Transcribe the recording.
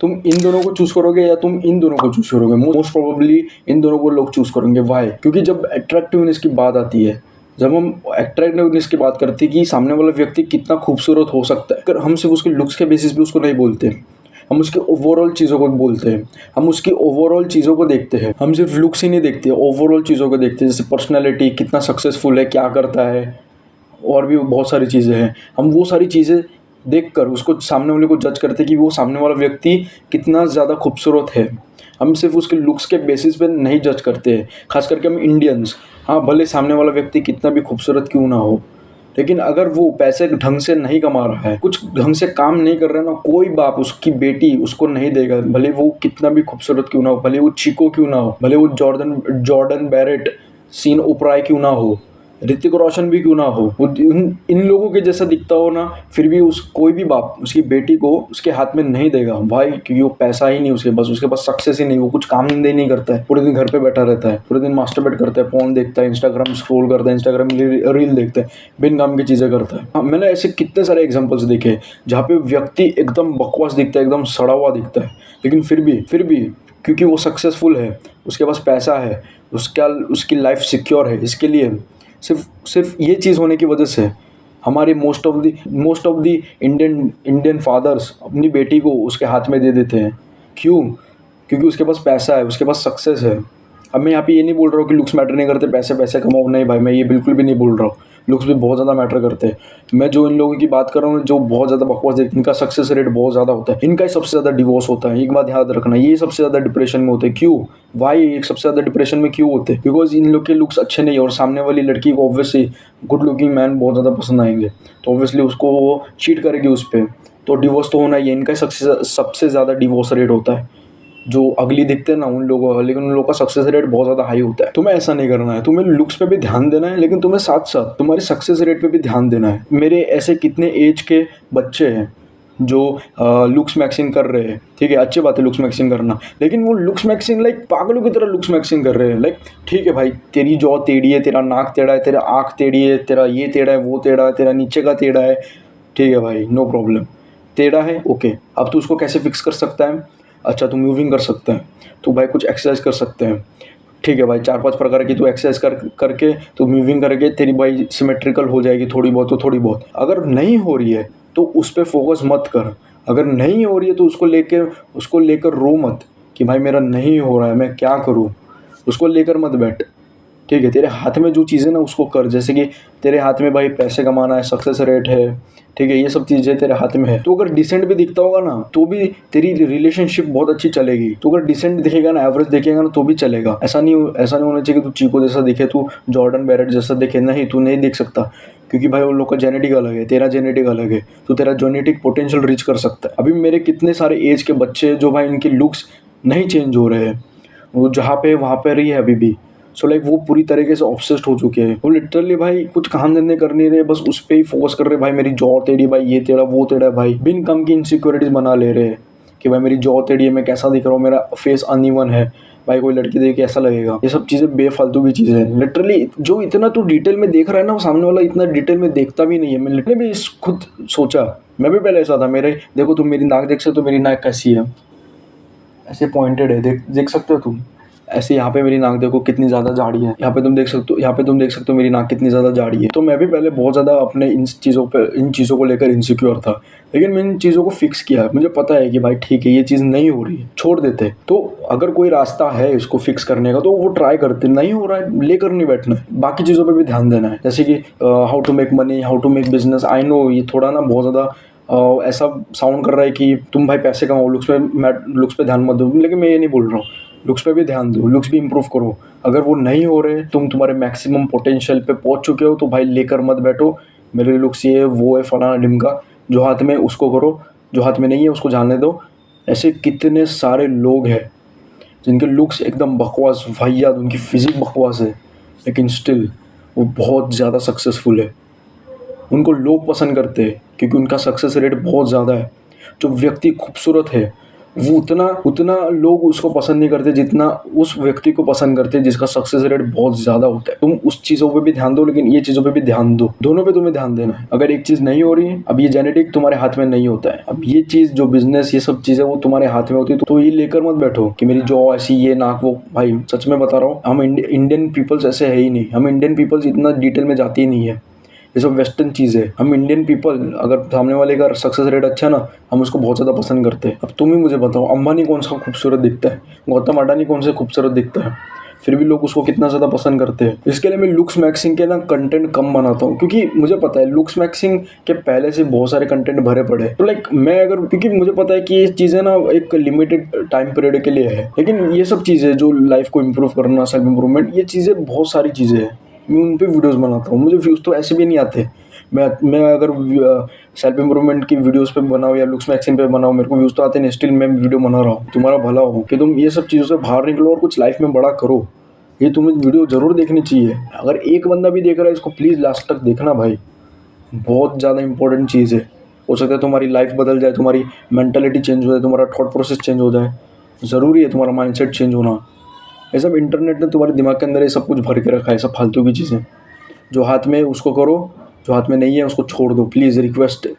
तुम इन दोनों को चूज़ करोगे या तुम इन दोनों को चूज़ करोगे? मोस्ट प्रोबेबली इन दोनों को लोग चूज़ करेंगे। व्हाई? क्योंकि जब अट्रैक्टिवनेस की बात आती है, जब हम अट्रैक्टिवनेस की बात करते हैं कि सामने वाला व्यक्ति कितना खूबसूरत हो सकता है, अगर हम सिर्फ उसके लुक्स के बेसिस पे उसको नहीं बोलते, हम उसके ओवरऑल चीज़ों को बोलते हैं, हम उसकी ओवरऑल चीज़ों को देखते हैं। हम सिर्फ लुक्स ही नहीं देखते, ओवरऑल चीज़ों को देखते हैं, जैसे पर्सनैलिटी, कितना सक्सेसफुल है, क्या करता है, और भी बहुत सारी चीज़ें हैं। हम वो सारी चीज़ें देखकर उसको सामने वाले को जज करते हैं कि वो सामने वाला व्यक्ति कितना ज़्यादा खूबसूरत है। हम सिर्फ उसके लुक्स के बेसिस पे नहीं जज करते हैं, ख़ास करके हम इंडियंस। हाँ, भले सामने वाला व्यक्ति कितना भी खूबसूरत क्यों ना हो, लेकिन अगर वो पैसे ढंग से नहीं कमा रहा है, कुछ ढंग से काम नहीं कर रहा है ना, कोई बाप उसकी बेटी उसको नहीं देगा, भले वो कितना भी खूबसूरत क्यों ना हो, भले वो चीको क्यों ना हो, भले वो जॉर्डन जॉर्डन बैरेट, सीन ओपराय क्यों ना हो, ऋतिक रोशन भी क्यों ना हो, वो इन लोगों के जैसा दिखता हो ना, फिर भी उस कोई भी बाप उसकी बेटी को उसके हाथ में नहीं देगा भाई, क्योंकि वो पैसा ही नहीं उसके पास सक्सेस ही नहीं, वो कुछ काम धंधे नहीं करता है, पूरे दिन घर पे बैठा रहता है, पूरे दिन मास्टरबेट करता है, फोन देखता है, इंस्टाग्राम स्क्रॉल करता है, इंस्टाग्राम रील देखता है, बिन काम की चीज़ें करता है। हाँ, मैंने ऐसे कितने सारे एग्जाम्पल्स देखे जहाँ पे व्यक्ति एकदम बकवास दिखता है, एकदम सड़ा हुआ दिखता है, लेकिन फिर भी क्योंकि वो सक्सेसफुल है, उसके पास पैसा है, उसकी लाइफ सिक्योर है, इसके लिए सिर्फ ये चीज़ होने की वजह से हमारे most of the Indian fathers अपनी बेटी को उसके हाथ में दे देते हैं। क्यों? क्योंकि उसके पास पैसा है, उसके पास सक्सेस है। अब मैं यहाँ पे ये नहीं बोल रहा हूँ कि लुक्स मैटर नहीं करते, पैसे पैसे कमाओ, नहीं भाई, मैं ये बिल्कुल भी नहीं बोल रहा हूँ। लुक्स भी बहुत ज़्यादा मैटर करते हैं। मैं जो इन लोगों की बात कर रहा हूँ जो बहुत ज़्यादा बकवास है, इनका सक्सेस रेट बहुत ज़्यादा होता है, इनका ही सबसे ज़्यादा डिवोर्स होता है। एक बात याद रखना, ये सबसे ज़्यादा डिप्रेशन में होते हैं। क्यों? वाई एक सबसे ज़्यादा डिप्रेशन में क्यों होते हैं? बिकॉज इन लोग के लुक्स अच्छे नहीं है और सामने वाली लड़की को ऑब्वियसली गुड लुकिंग मैन बहुत ज़्यादा पसंद आएंगे, तो ऑब्वियसली उसको वो चीट करेगी उस पर, तो डिवोर्स तो होना ही है। इनका सबसे ज़्यादा डिवोर्स रेट होता है। जो अगली दिखते हैं ना उन लोगों का, लेकिन उन लोगों का सक्सेस रेट बहुत ज़्यादा हाई होता है। तुम्हें ऐसा नहीं करना है, तुम्हें लुक्स पे भी ध्यान देना है, लेकिन तुम्हें साथ साथ तुम्हारे सक्सेस रेट पे भी ध्यान देना है। मेरे ऐसे कितने एज के बच्चे हैं जो लुक्स मैक्सिंग कर रहे हैं, ठीक है, अच्छी बात है लुक्स मैक्सिंग करना, लेकिन वो लुक्स मैक्सिंग लाइक पागलों की तरह लुक्स मैक्सिंग कर रहे हैं। लाइक ठीक है भाई, तेरी जॉ टेढ़ी है, तेरा नाक टेढ़ा है, तेरा आँख टेढ़ी है, तेरा ये टेढ़ा है, वो टेढ़ा है, तेरा नीचे का टेढ़ा है, ठीक है भाई, नो प्रॉब्लम, टेढ़ा है, ओके। अब तू उसको कैसे फिक्स कर सकता है? अच्छा, तू मूविंग कर सकता है, तो भाई कुछ एक्सरसाइज कर सकते हैं, ठीक है भाई, 4-5 प्रकार की तू एक्सरसाइज करके तो मूविंग करके तेरी भाई सिमेट्रिकल हो जाएगी थोड़ी बहुत, तो थोड़ी बहुत। अगर नहीं हो रही है तो उस पर फोकस मत कर। अगर नहीं हो रही है तो उसको लेकर रो मत कि भाई मेरा नहीं हो रहा है, मैं क्या करूँ। उसको लेकर मत बैठ, ठीक है। तेरे हाथ में जो चीज़ें ना उसको कर, जैसे कि तेरे हाथ में भाई पैसे कमाना है, सक्सेस रेट है, ठीक है, ये सब चीज़ें तेरे हाथ में है, तो अगर डिसेंट भी दिखता होगा ना तो भी तेरी रिलेशनशिप बहुत अच्छी चलेगी। तो अगर डिसेंट दिखेगा ना, एवरेज दिखेगा ना, तो भी चलेगा। ऐसा नहीं होना चाहिए कि तू चीको जैसा दिखे, तू जॉर्डन बैरेट जैसा दिखे, नहीं, तू नहीं दिख सकता, क्योंकि भाई उन लोग का जेनेटिक अलग है, तेरा जेनेटिक अलग है, तो तेरा जेनेटिक पोटेंशियल रीच कर सकता है। अभी मेरे कितने सारे एज के बच्चे जो भाई इनके लुक्स नहीं चेंज हो रहे हैं, वो जहाँ पे वहाँ पे रही है अभी भी। सो लाइक वो पूरी तरीके से ऑब्सेस्ड हो चुके हैं, वो लिटरली भाई कुछ काम धंधे कर नहीं रहे, बस उस पर ही फोकस कर रहे। भाई मेरी जॉ टेढ़ी, भाई ये टेढ़ा, वो टेढ़ा, भाई बिन कम की इनसिक्योरिटीज बना ले रहे हैं कि भाई मेरी जॉ टेढ़ी है, मैं कैसा दिख रहा हूँ, मेरा फेस अनइवन है, भाई कोई लड़की देख कैसा लगेगा। ये सब चीज़ें बेफालतू की चीज़ें हैं लिटरली। जो इतना तू डिटेल में देख रहा है ना, वो सामने वाला इतना डिटेल में देखता भी नहीं है। मैं लिटरली भी खुद सोचा, मैं भी पहले ऐसा था। मेरे देखो, तुम मेरी नाक देख सकते हो, मेरी नाक कैसी है, ऐसे पॉइंटेड है, देख सकते हो तुम। ऐसे यहाँ पे मेरी नाक देखो कितनी ज़्यादा जाड़ी है, यहाँ पे तुम देख सकते हो मेरी नाक कितनी ज़्यादा जाड़ी है। तो मैं भी पहले बहुत ज़्यादा अपने इन चीज़ों को लेकर इनसिक्योर था, लेकिन मैंने इन चीज़ों को फिक्स किया। मुझे पता है कि भाई ठीक है, ये चीज़ नहीं हो रही है, छोड़ देते। तो अगर कोई रास्ता है इसको फिक्स करने का तो वो ट्राई करते, नहीं हो रहा है लेकर नहीं बैठना है, बाकी चीज़ों पर भी ध्यान देना है, जैसे कि how to make money, how to make business. I know ये थोड़ा ना बहुत ज़्यादा ऐसा साउंड कर रहा है कि तुम भाई पैसे कमाओ, लुक्स पे ध्यान मत दो, लेकिन मैं ये नहीं बोल रहा हूँ। लुक्स पे भी ध्यान दो, लुक्स भी इंप्रूव करो। अगर वो नहीं हो रहे, तुम तुम्हारे मैक्सिमम पोटेंशियल पे पहुंच चुके हो, तो भाई लेकर मत बैठो मेरे लुक्स ये है, वो है, फलाना ढिमका। जो हाथ में उसको करो, जो हाथ में नहीं है उसको जाने दो। ऐसे कितने सारे लोग हैं जिनके लुक्स एकदम बकवास, वाहियात, उनकी फिजिक बकवास है, लेकिन स्टिल वो बहुत ज़्यादा सक्सेसफुल है। उनको लोग पसंद करते हैं क्योंकि उनका सक्सेस रेट बहुत ज़्यादा है। जो व्यक्ति खूबसूरत है वो उतना उतना लोग उसको पसंद नहीं करते जितना उस व्यक्ति को पसंद करते हैं जिसका सक्सेस रेट बहुत ज़्यादा होता है। तुम उस चीज़ों पे भी ध्यान दो, लेकिन ये चीज़ों पे भी ध्यान दो, दोनों पे तुम्हें ध्यान देना है। अगर एक चीज़ नहीं हो रही है, अब ये जेनेटिक तुम्हारे हाथ में नहीं होता है, अब ये चीज़ जो बिजनेस ये सब चीज़ें वो तुम्हारे हाथ में होती है, तो ये लेकर मत बैठो कि मेरी जॉब ऐसी ये नाक वो। भाई सच में बता रहा हूँ, हम इंडियन पीपल्स ऐसे है ही नहीं, हम इंडियन पीपल्स इतना डिटेल में जाती ही नहीं है, ये सब वेस्टर्न चीज़ है। हम इंडियन पीपल अगर सामने वाले का सक्सेस रेट अच्छा है ना, हम उसको बहुत ज़्यादा पसंद करते हैं। अब तुम ही मुझे बताओ, अंबानी कौन सा खूबसूरत दिखता है, गौतम अडानी कौन सा खूबसूरत दिखता है, फिर भी लोग उसको कितना ज़्यादा पसंद करते हैं। इसके लिए मैं लुक्स मैक्सिंग के ना कंटेंट कम बनाता हूँ, क्योंकि मुझे पता है लुक्स मैक्सिंग के पहले से बहुत सारे कंटेंट भरे पड़े हैं। तो लाइक मैं अगर, क्योंकि मुझे पता है कि ये चीज़ें ना एक लिमिटेड टाइम पीरियड के लिए है, लेकिन ये सब चीज़ें जो लाइफ को इम्प्रूव करना, सेल्फ इम्प्रूवमेंट, ये चीज़ें बहुत सारी चीज़ें हैं, मैं उन पर वीडियोज़ बनाता हूँ। मुझे व्यूज़ तो ऐसे भी नहीं आते। मैं अगर सेल्फ इम्प्रूवमेंट की वीडियोस पे बनाऊँ या लुक्स मैक्सिंग पे बनाऊँ, मेरे को व्यूज़ तो आते नहीं, स्टिल मैं वीडियो बना रहा हूँ। तुम्हारा भला हो कि तुम ये सब चीज़ों से बाहर निकलो और कुछ लाइफ में बड़ा करो। ये तुम्हें वीडियो ज़रूर देखनी चाहिए। अगर एक बंदा भी देख रहा है इसको प्लीज़ लास्ट तक देखना भाई, बहुत ज़्यादा इंपॉर्टेंट चीज़ है। हो सकता है तुम्हारी लाइफ बदल जाए, तुम्हारी मेंटालिटी चेंज हो जाए, तुम्हारा थॉट प्रोसेस चेंज हो जाए। ज़रूरी है तुम्हारा माइंडसेट चेंज होना। ये सब इंटरनेट ने तुम्हारे दिमाग के अंदर ये सब कुछ भर के रखा है, सब फालतू की चीज़ें। जो हाथ में है उसको करो, जो हाथ में नहीं है उसको छोड़ दो, प्लीज़ रिक्वेस्ट है।